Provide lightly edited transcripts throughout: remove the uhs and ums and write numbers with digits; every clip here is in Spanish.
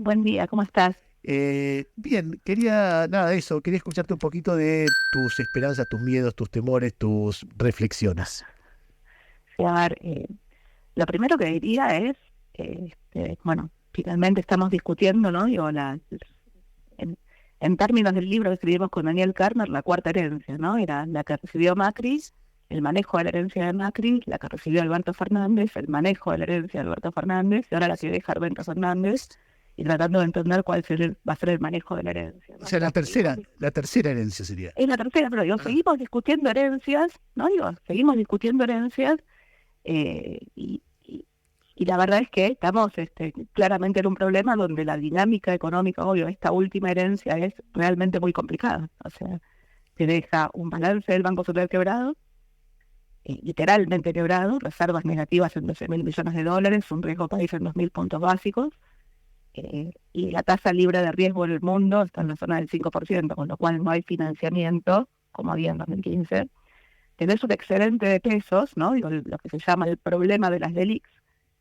Buen día, ¿cómo estás? Bien, quería escucharte un poquito de tus esperanzas, tus miedos, tus temores, tus reflexiones. Sí, a ver, lo primero que diría es, bueno, finalmente estamos discutiendo, ¿no? Digo, en, en términos del libro que escribimos con Daniel Karner, la cuarta herencia, ¿no? Era la que recibió Macri, el manejo de la herencia de Macri, la que recibió Alberto Fernández, el manejo de la herencia de Alberto Fernández, y ahora la que deja Alberto Fernández, y tratando de entender va a ser el manejo de la herencia, O ¿no? sea, Digo, seguimos la tercera herencia sería. es la tercera, pero digo, Ah, seguimos discutiendo herencias, ¿no? Digo, seguimos discutiendo herencias. Eh, y, y- y la verdad es que estamos claramente en un problema donde la dinámica económica, obvio, esta última herencia es realmente muy complicada. O sea, te deja un balance del Banco Central quebrado, literalmente quebrado, reservas negativas en 12.000 millones de dólares, un riesgo país en 2.000 puntos básicos, y la tasa libre de riesgo en el mundo está en la zona del 5%, con lo cual no hay financiamiento, como había en 2015. Tenés un excedente de pesos, ¿no? Digo, lo que se llama el problema de las LELIQs,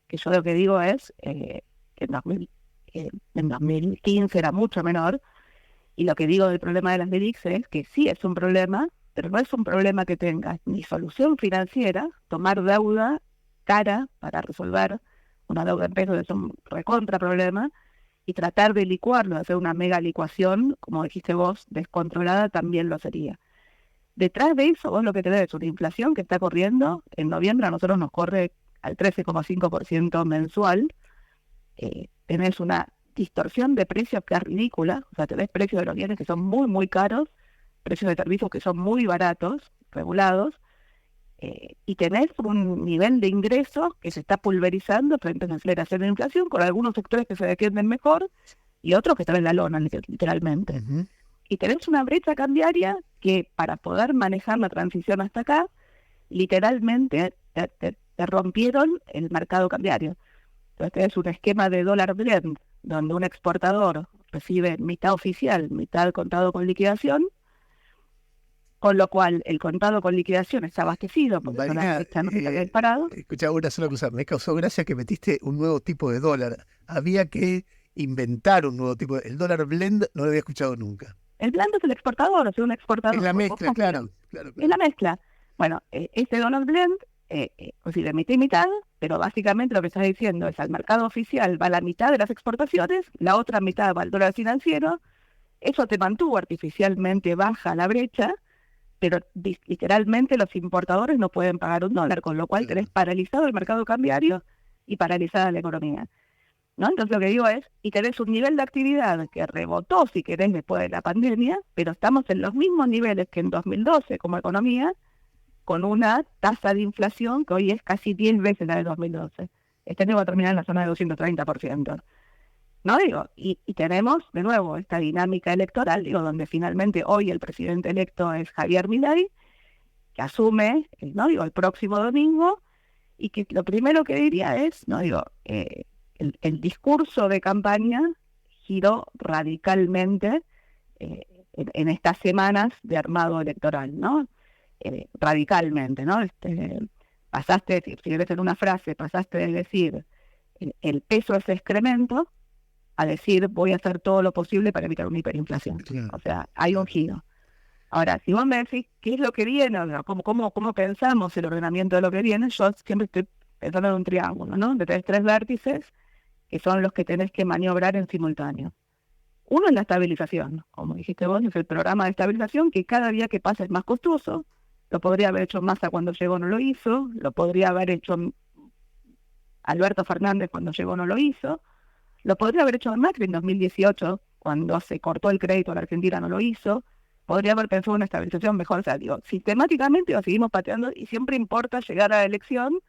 que yo lo que digo es que en 2015 era mucho menor, y lo que digo del problema de las LELIQs es que sí es un problema, pero no es un problema que tenga ni solución financiera, tomar deuda cara para resolver una deuda en pesos es un recontra problema, y tratar de licuarlo, hacer una mega licuación, como dijiste vos, descontrolada también lo sería. Detrás de eso, vos lo que tenés es una inflación que está corriendo. En noviembre a nosotros nos corre al 13,5% mensual. Tenés una distorsión de precios que es ridícula. O sea, tenés precios de los bienes que son muy, muy caros, precios de servicios que son muy baratos, regulados, y tenés un nivel de ingresos que se está pulverizando frente a la aceleración de la inflación, con algunos sectores que se defienden mejor y otros que están en la lona, literalmente. ujú. Y tenés una brecha cambiaria que para poder manejar la transición hasta acá, literalmente te rompieron el mercado cambiario. Entonces tenés un esquema de dólar blend, donde un exportador recibe mitad oficial, mitad contado con liquidación, con lo cual el contado con liquidación está abastecido, porque el dólar Marina, no se había disparado. escucha una sola cosa. Me causó gracia que metiste un nuevo tipo de dólar. Había que inventar un nuevo tipo de... El dólar blend no lo había escuchado nunca. El blend es el exportador, o sea, un Es exportador, la vos mezcla, compras. claro, claro, Es claro. la mezcla. Bueno, este Donald Blend, pues sí, de mitad y mitad, pero básicamente lo que está diciendo es al mercado oficial va la mitad de las exportaciones, la otra mitad va al dólar financiero, eso te mantuvo artificialmente baja la brecha, pero literalmente los importadores no pueden pagar un dólar, con lo cual tenés Claro. paralizado el mercado cambiario y paralizada la economía, ¿no? Entonces lo que digo es, y tenés un nivel de actividad que rebotó, si querés, después de la pandemia, pero estamos en los mismos niveles que en 2012 como economía, con una tasa de inflación que hoy es casi 10 veces la de 2012. Este año va a terminar en la zona de 230%. ¿No? Digo, y tenemos de nuevo esta dinámica electoral, digo, donde finalmente hoy el presidente electo es Javier Milei, que asume, ¿no? Digo, el próximo domingo, y que lo primero que diría es, ¿no? Digo, el discurso de campaña giró radicalmente en estas semanas de armado electoral, ¿no? Radicalmente, ¿no? Pasaste, si querés en una frase, pasaste de decir el peso es excremento a decir voy a hacer todo lo posible para evitar una hiperinflación. O Claro, sea, hay un claro. giro. Ahora, si vos me decís qué es lo que viene, o sea, cómo pensamos el ordenamiento de lo que viene, yo siempre estoy pensando en un triángulo, ¿no? De tres vértices que son los que tenés que maniobrar en simultáneo. Uno es la estabilización, como dijiste vos, es el programa de estabilización que cada día que pasa es más costoso. Lo podría haber hecho Massa cuando llegó, no lo hizo. Lo podría haber hecho Alberto Fernández cuando llegó, no lo hizo. Lo podría haber hecho Macri en 2018, cuando se cortó el crédito a la Argentina, no lo hizo. Podría haber pensado una estabilización mejor. O sea, digo, sistemáticamente lo seguimos pateando y siempre importa llegar a la elección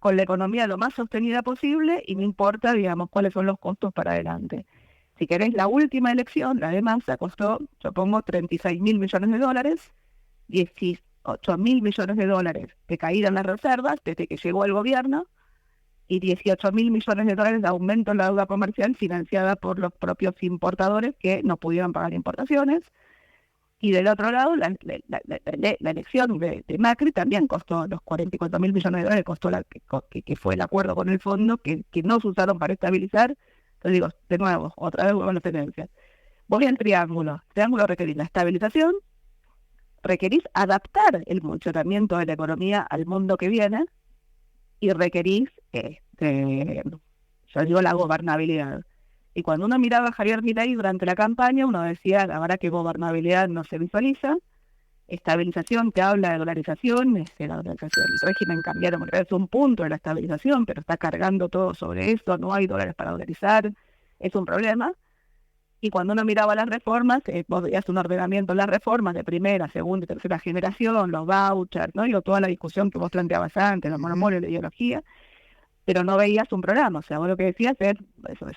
con la economía lo más sostenida posible y no importa, digamos, cuáles son los costos para adelante. Si queréis, la última elección, la de Massa, costó, yo pongo 36.000 millones de dólares, 18.000 millones de dólares de caída en las reservas desde que llegó el gobierno y 18.000 millones de dólares de aumento en la deuda comercial financiada por los propios importadores que no pudieron pagar importaciones. Y del otro lado, la elección de Macri también costó los 44.000 millones de dólares, costó que fue el acuerdo con el fondo, que no se usaron para estabilizar Entonces digo, de nuevo, otra vez vuelvo a las tendencias. Voy al triángulo. Triángulo requerís la estabilización, requerís adaptar el funcionamiento de la economía al mundo que viene y requerís, yo digo, la gobernabilidad. Y cuando uno miraba a Javier Milei durante la campaña, uno decía, la verdad que gobernabilidad no se visualiza. Estabilización, te habla de dolarización, la dolarización, el régimen cambiaron, es un punto de la estabilización, pero está cargando todo sobre eso, no hay dólares para dolarizar, es un problema. Y cuando uno miraba las reformas, vos veías un ordenamiento en las reformas de primera, segunda y tercera generación, los vouchers, ¿no? Digo, toda la discusión que vos planteabas antes, los monopolios, la ideología, pero no veías un programa. O sea, vos lo que decías es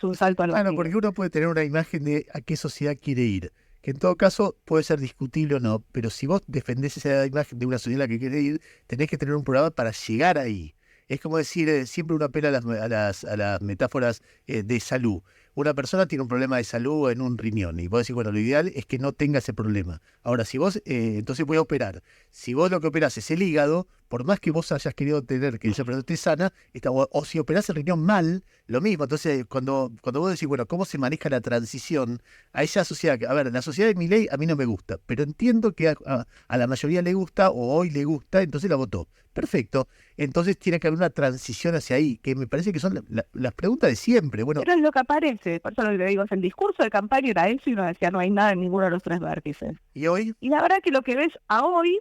un salto al vacío. Claro, porque uno puede tener una imagen de a qué sociedad quiere ir, que en todo caso puede ser discutible o no, pero si vos defendés esa imagen de una sociedad a la que quiere ir, tenés que tener un programa para llegar ahí. Es como decir, siempre uno apela a las metáforas de salud. Una persona tiene un problema de salud en un riñón y vos decís, bueno, lo ideal es que no tenga ese problema. Ahora, si vos, entonces voy a operar. Si vos lo que operás es el hígado, por más que vos hayas querido tener que esa persona esté sana, o si operás el riñón mal, lo mismo. Entonces, cuando vos decís, bueno, ¿cómo se maneja la transición a esa sociedad? A ver, la sociedad de Milei a mí no me gusta, pero entiendo que a la mayoría le gusta o hoy le gusta, entonces la votó. Perfecto. Entonces tiene que haber una transición hacia ahí, que me parece que son las preguntas de siempre. Bueno, pero es lo que aparece, por eso lo que te digo, es el discurso de campaña era eso y uno decía, no hay nada en ninguno de los tres vértices. ¿y hoy? Y la verdad que lo que ves a hoy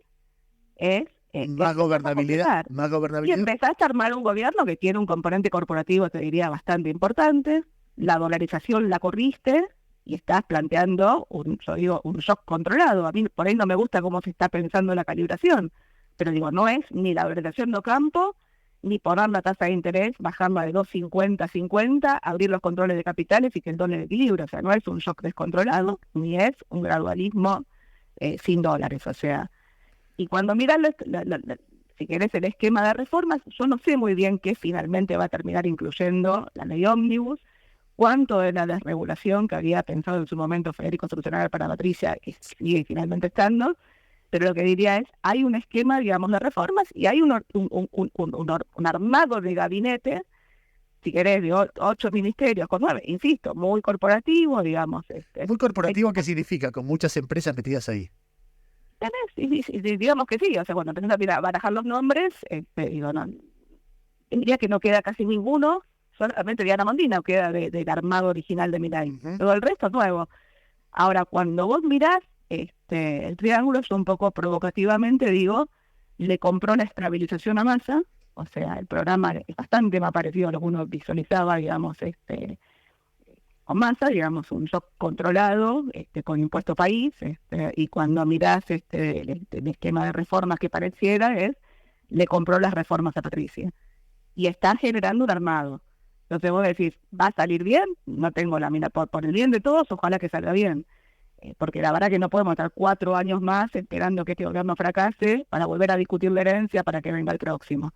es Más gobernabilidad, más y gobernabilidad. empezaste a armar un gobierno que tiene un componente corporativo, te diría, bastante importante. La dolarización la corriste y estás planteando un shock controlado. A mí por ahí no me gusta cómo se está pensando la calibración, pero digo, no es ni la dolarización de campo, ni poner la tasa de interés, bajarla de 2,50 a 50, abrir los controles de capitales y que el dólar equilibre. O sea, no es un shock descontrolado, ni es un gradualismo sin dólares. O sea, y cuando miras, si querés, el esquema de reformas, yo no sé muy bien qué finalmente va a terminar incluyendo la ley ómnibus, cuánto de la desregulación que había pensado en su momento Federico solucionar para Patricia, que sigue finalmente estando, pero lo que diría es, hay un esquema, digamos, de reformas y hay un armado de gabinete, si querés, de 8 ministerios, con 9, insisto, muy corporativo, digamos. ¿Muy corporativo qué significa? Con muchas empresas metidas ahí. Digamos que sí, o sea, cuando empezás a barajar los nombres, digo, no, diría que no queda casi ninguno, solamente Diana Mondino queda del armado original de Milei, todo el resto es nuevo. Ahora, cuando vos mirás, el triángulo, yo un poco provocativamente digo, le compró la estabilización a Massa, o sea, el programa es bastante más parecido a lo que uno visualizaba, digamos, con Massa, digamos, un shock controlado, con impuesto país, y cuando mirás el esquema de reformas que pareciera le compró las reformas a Patricia. Y está generando un armado. Entonces vos decís, ¿va a salir bien? No tengo la mina, por el bien de todos, ojalá que salga bien. Porque la verdad que no podemos estar 4 años más esperando que este gobierno fracase para volver a discutir la herencia para que venga el próximo.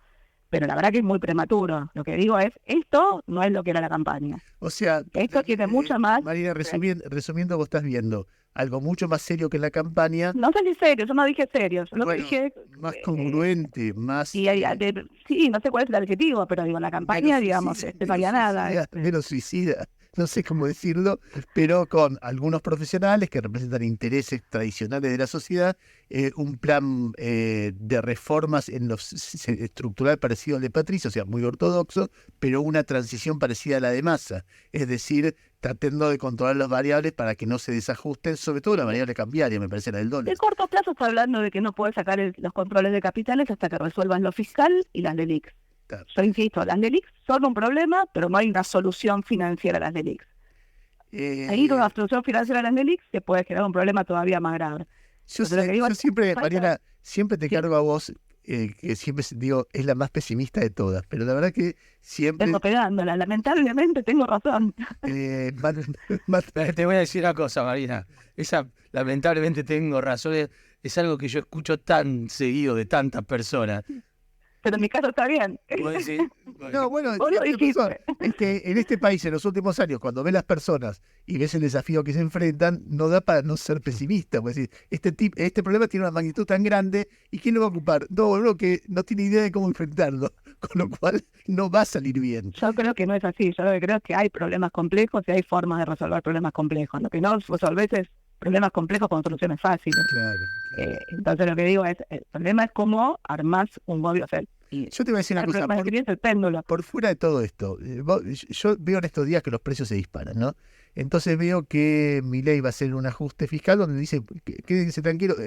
Pero la verdad que es muy prematuro. Lo que digo es, esto no es lo que era la campaña. O sea, esto tiene mucho más... Marina, resumiendo, vos estás viendo algo mucho más serio que la campaña. No sé si serio, yo no dije serio, yo bueno, dije... más congruente, más... sí, no sé cuál es el adjetivo, pero digo, la campaña, digamos, no había nada. Menos suicida, no sé cómo decirlo, pero con algunos profesionales que representan intereses tradicionales de la sociedad, un plan de reformas en lo estructural parecido al de Patricia, o sea, muy ortodoxo, pero una transición parecida a la de Massa, es decir, tratando de controlar las variables para que no se desajusten, sobre todo la variable cambiaria, me parece, la del dólar. De corto plazo está hablando de que no puedes sacar los controles de capitales hasta que resuelvan lo fiscal y las LELIQs. Claro. Yo insisto, las LELIQs son un problema, pero no hay una solución financiera a las LELIQs. Ahí con una solución financiera a las LELIQs se puede generar un problema todavía más grave. Yo siempre, Mariana, siempre te cargo a vos, que siempre digo, es la más pesimista de todas, pero la verdad que siempre... Tengo pegándola, lamentablemente tengo razón. Te voy a decir una cosa, Marina, lamentablemente tengo razón, es algo que yo escucho tan seguido de tantas personas. pero en mi caso está bien. Pues sí. No, bueno, Vos lo tienes razón. dijiste. Es que en este país, en los últimos años, cuando ves las personas y ves el desafío que se enfrentan, no da para no ser pesimista. Pues decir, este problema tiene una magnitud tan grande, ¿y quién lo va a ocupar? No, uno que no tiene idea de cómo enfrentarlo, con lo cual no va a salir bien. Yo creo que no es así. Yo lo que creo es que hay problemas complejos y hay formas de resolver problemas complejos. Lo que no resolvés es problemas complejos con soluciones fáciles. Claro, claro. Entonces lo que digo es, el problema es cómo armás un gobierno. O sea, y Yo te voy a decir una el cosa, problema es el péndulo. por fuera de todo esto, yo veo en estos días que los precios se disparan, ¿no? Entonces veo que Milei va a hacer un ajuste fiscal donde dice, quédense tranquilos,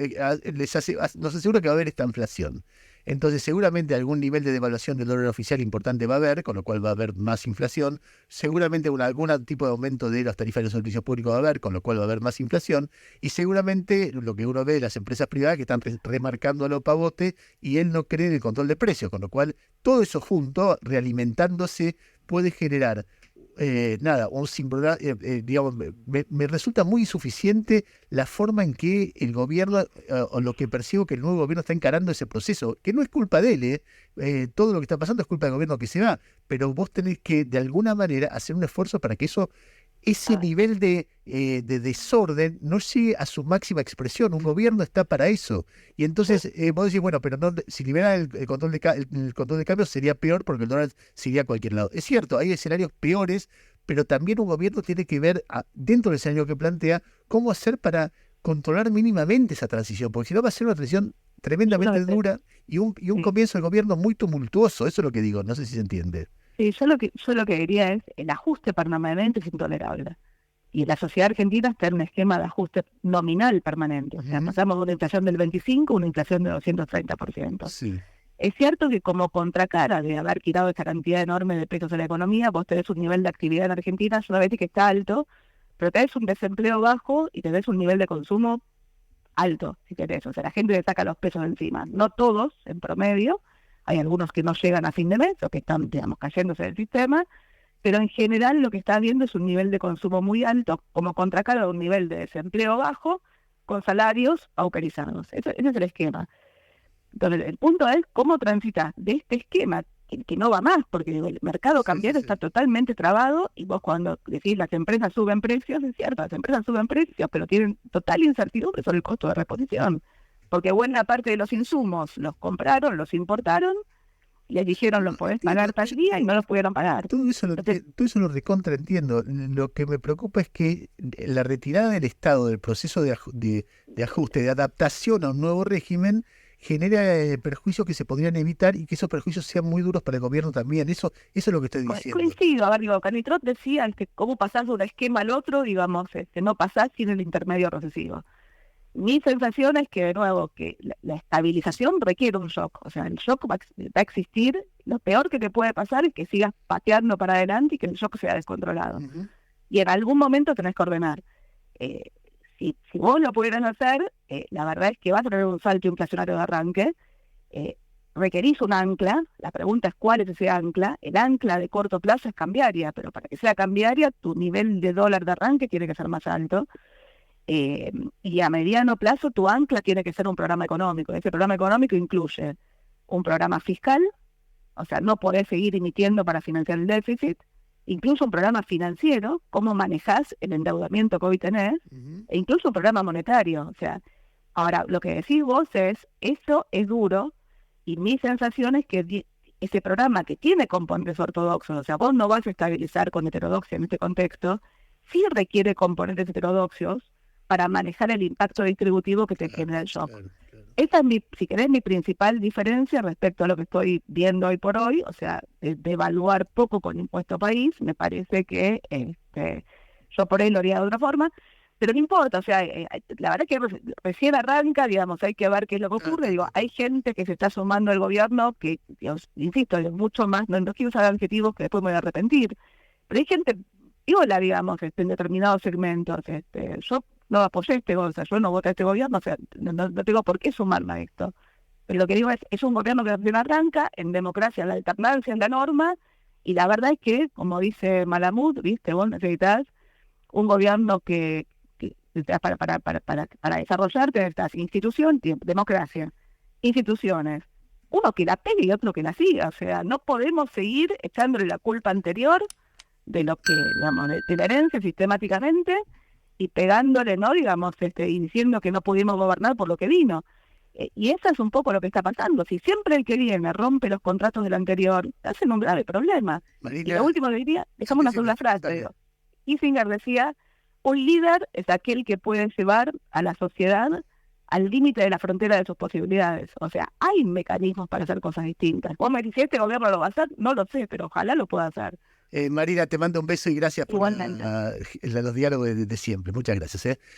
nos asegura que va a haber esta inflación. Entonces seguramente algún nivel de devaluación del dólar oficial importante va a haber, con lo cual va a haber más inflación. Seguramente algún tipo de aumento de las tarifas de los servicios públicos va a haber, con lo cual va a haber más inflación. Y seguramente lo que uno ve de las empresas privadas que están remarcando a lo pavote y él no cree en el control de precios, con lo cual todo eso junto, realimentándose, puede generar un digamos, me resulta muy insuficiente la forma en que el gobierno, o lo que percibo que el nuevo gobierno está encarando ese proceso, que no es culpa de él, todo lo que está pasando es culpa del gobierno que se va, pero vos tenés que de alguna manera hacer un esfuerzo para que ese nivel de desorden no llegue a su máxima expresión. Un gobierno está para eso. Y entonces vos decís, bueno, pero no, si liberan el control el control de cambio sería peor porque el dólar se iría a cualquier lado. Es cierto, hay escenarios peores, pero también un gobierno tiene que ver, dentro del escenario que plantea, cómo hacer para controlar mínimamente esa transición, porque si no va a ser una transición tremendamente dura y un comienzo del gobierno muy tumultuoso. Eso es lo que digo, no sé si se entiende. Sí, yo lo que diría es, el ajuste permanente es intolerable. Y la sociedad argentina está en un esquema de ajuste nominal permanente. O sea, pasamos de una inflación del 25% a una inflación del 230%. Sí. Es cierto que como contracara de haber quitado esa cantidad enorme de pesos de la economía, vos tenés un nivel de actividad en Argentina solamente que está alto, pero tenés un desempleo bajo y tenés un nivel de consumo alto, si querés. O sea, la gente le saca los pesos de encima. No todos, en promedio. Hay algunos que no llegan a fin de mes o que están, digamos, cayéndose del sistema, pero en general lo que está viendo es un nivel de consumo muy alto, como contracara a un nivel de desempleo bajo, con salarios pauperizados. Ese es el esquema. Entonces, el punto es cómo transitas de este esquema, que no va más, porque el mercado cambiario está totalmente trabado, y vos cuando decís las empresas suben precios, es cierto, las empresas suben precios, pero tienen total incertidumbre sobre el costo de reposición, porque buena parte de los insumos los compraron, los importaron, y les dijeron los podés pagar tal día y no los pudieron pagar. Todo eso lo recontraentiendo. Lo que me preocupa es que la retirada del Estado del proceso de ajuste, de adaptación a un nuevo régimen, genera perjuicios que se podrían evitar y que esos perjuicios sean muy duros para el gobierno también. Eso es lo que estoy diciendo. Coincido, a ver, digo, Canitrot decía que cómo pasás de un esquema al otro, digamos, no pasás sin el intermedio recesivo. Mi sensación es que, de nuevo, que la estabilización requiere un shock. O sea, el shock va a existir. Lo peor que te puede pasar es que sigas pateando para adelante y que el shock sea descontrolado. Y en algún momento tenés que ordenar. Si vos lo pudieras hacer, la verdad es que vas a tener un salto inflacionario de arranque. Requerís un ancla. La pregunta es cuál es ese ancla. El ancla de corto plazo es cambiaria, pero para que sea cambiaria, tu nivel de dólar de arranque tiene que ser más alto. Y a mediano plazo tu ancla tiene que ser un programa económico. Ese programa económico incluye un programa fiscal, o sea, no podés seguir emitiendo para financiar el déficit, incluso un programa financiero, cómo manejás el endeudamiento que hoy tenés, e incluso un programa monetario. O sea, ahora, lo que decís vos es, eso es duro, y mi sensación es que ese programa que tiene componentes ortodoxos, o sea, vos no vas a estabilizar con heterodoxia en este contexto, sí requiere componentes heterodoxos para manejar el impacto distributivo que te genera el shock. Claro. Esa es, si querés, mi principal diferencia respecto a lo que estoy viendo hoy por hoy, o sea, de evaluar poco con impuesto país. Me parece que yo por ahí lo haría de otra forma, pero no importa, o sea, la verdad que recién arranca, digamos, hay que ver qué es lo que ocurre. Digo, hay gente que se está sumando al gobierno que, digamos, insisto, es mucho más, no quiero usar adjetivos que después me voy a arrepentir, pero hay gente viola, digamos, en determinados segmentos. Yo no apoyé yo no voté a este gobierno, o sea, no tengo por qué sumarme a esto. Pero lo que digo es un gobierno que recién arranca, en democracia la alternancia es la norma, y la verdad es que, como dice Malamud, viste, vos necesitas un gobierno que para desarrollarte estas instituciones, democracia, instituciones, uno que la pegue y otro que la siga. O sea, no podemos seguir echándole la culpa anterior de lo que, digamos, de la herencia sistemáticamente y pegándole, ¿no? Digamos, y diciendo que no pudimos gobernar por lo que vino. Y eso es un poco lo que está pasando. Si siempre el que viene rompe los contratos del anterior, hacen un grave problema. Y Marina, lo último que diría, dejamos una sola frase, digo. Kissinger decía, un líder es aquel que puede llevar a la sociedad al límite de la frontera de sus posibilidades. O sea, hay mecanismos para hacer cosas distintas. Vos me decís, ¿este gobierno lo va a hacer? No lo sé, pero ojalá lo pueda hacer. Marina, te mando un beso y gracias por Igualmente. los diálogos de siempre. Muchas gracias.